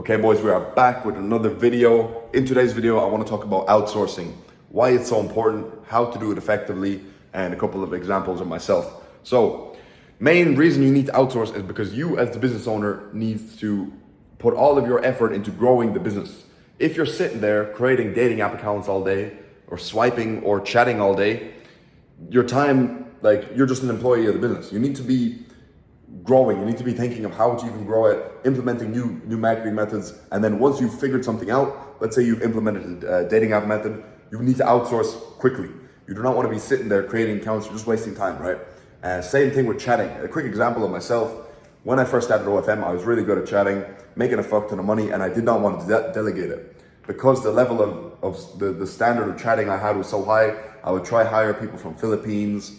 Okay boys, we are back with another video. In today's video, I want to talk about outsourcing, why it's so important, how to do it effectively, and a couple of examples of myself. So, main reason you need to outsource is because you as the business owner needs to put all of your effort into growing the business. If you're sitting there creating dating app accounts all day, or swiping or chatting all day, your time, you're just an employee of the business. You need to be growing. You need to be thinking of how to even grow it, implementing new marketing methods. And then once you've figured something out, let's say you've implemented a dating app method, you need to outsource quickly. You do not want to be sitting there creating accounts, you're just wasting time, right? Same thing with chatting. A quick example of myself, when I first started OFM, I was really good at chatting, making a fuck ton of money, and I did not want to delegate it. Because the level of the standard of chatting I had was so high, I would try hire people from Philippines,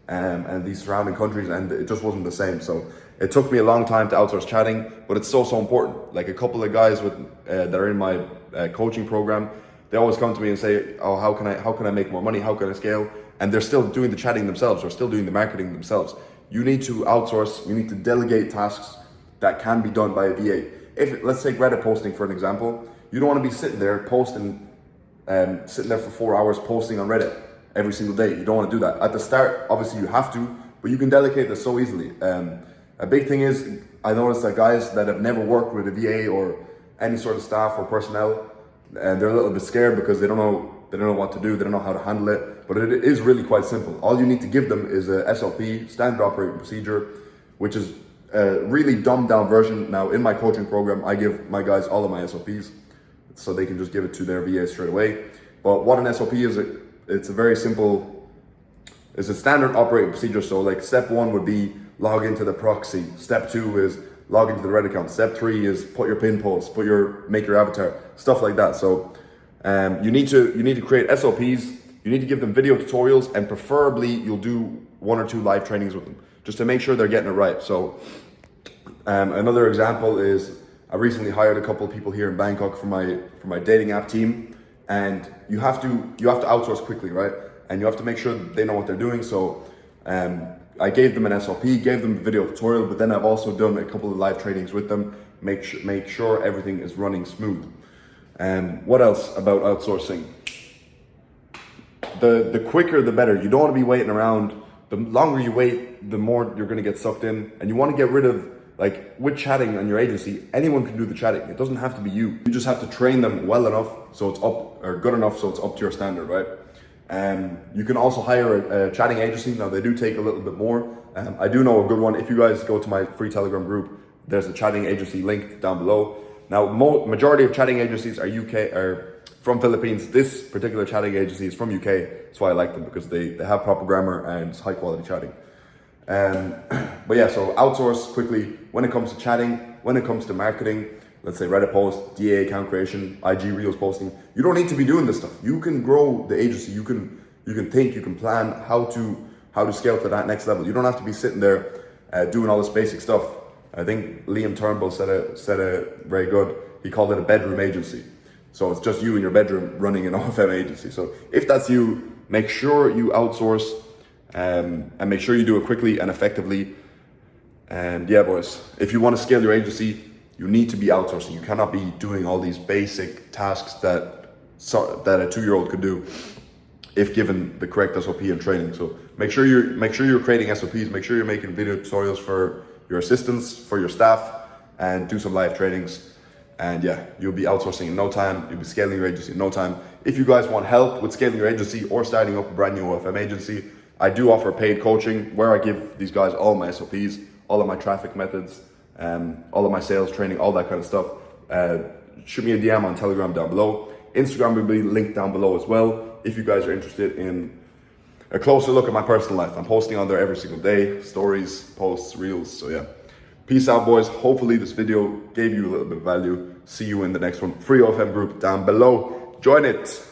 and these surrounding countries, and it just wasn't the same. So it took me a long time to outsource chatting, but it's so important. Like a couple of guys that are in my coaching program, they always come to me and say, "Oh, how can I make more money? How can I scale?" And they're still doing the chatting themselves, or still doing the marketing themselves. You need to outsource. You need to delegate tasks that can be done by a VA. Let's take Reddit posting for an example. You don't want to be sitting there posting, sitting there for 4 hours posting on Reddit every single day. You don't want to do that. At the start, obviously you have to, but you can delegate this so easily. A big thing is, I noticed that guys that have never worked with a VA or any sort of staff or personnel, and they're a little bit scared because they don't know what to do, they don't know how to handle it, but it is really quite simple. All you need to give them is a SOP, standard operating procedure, which is a really dumbed down version. Now in my coaching program, I give my guys all of my SOPs, so they can just give it to their VA straight away. But what an SOP is, it's a very simple, it's a standard operating procedure. So like step 1 would be log into the proxy. Step 2 is log into the Reddit account. Step 3 is put your pin post, make your avatar, stuff like that. So you need to create SOPs, you need to give them video tutorials, and preferably you'll do 1 or 2 live trainings with them, just to make sure they're getting it right. So another example is, I recently hired a couple of people here in Bangkok for my dating app team, and you have to outsource quickly, right? And you have to make sure they know what they're doing. So I gave them an SOP, gave them a video tutorial, but then I've also done a couple of live trainings with them, make sure everything is running smooth. What else about outsourcing? The quicker the better. You don't want to be waiting around. The longer you wait, the more you're going to get sucked in, and you want to get rid of, like with chatting on your agency, anyone can do the chatting. It doesn't have to be you. You just have to train them well enough so it's up, or good enough so it's up to your standard, right? You can also hire a chatting agency. Now they do take a little bit more. I do know a good one. If you guys go to my free Telegram group, there's a chatting agency linked down below. Now, majority of chatting agencies are from Philippines. This particular chatting agency is from UK. That's why I like them, because they have proper grammar and it's high quality chatting. But yeah, so outsource quickly when it comes to chatting, when it comes to marketing. Let's say Reddit post, DA account creation, IG Reels posting. You don't need to be doing this stuff. You can grow the agency. You can think, you can plan how to scale to that next level. You don't have to be sitting there doing all this basic stuff. I think Liam Turnbull said it very good. He called it a bedroom agency. So it's just you in your bedroom running an OFM agency. So if that's you, make sure you outsource, and make sure you do it quickly and effectively. And yeah, boys, if you want to scale your agency, you need to be outsourcing. You cannot be doing all these basic tasks that a 2-year-old could do if given the correct SOP and training. So make sure you're creating SOPs. Make sure you're making video tutorials for your assistants, for your staff, and do some live trainings. And yeah, you'll be outsourcing in no time. You'll be scaling your agency in no time. If you guys want help with scaling your agency or starting up a brand new OFM agency, I do offer paid coaching where I give these guys all my SOPs, all of my traffic methods, all of my sales training, all that kind of stuff. Shoot me a DM on Telegram down below. Instagram will be linked down below as well if you guys are interested in a closer look at my personal life. I'm posting on there every single day, stories, posts, reels. So yeah, peace out, boys. Hopefully this video gave you a little bit of value. See you in the next one. Free OFM group down below. Join it.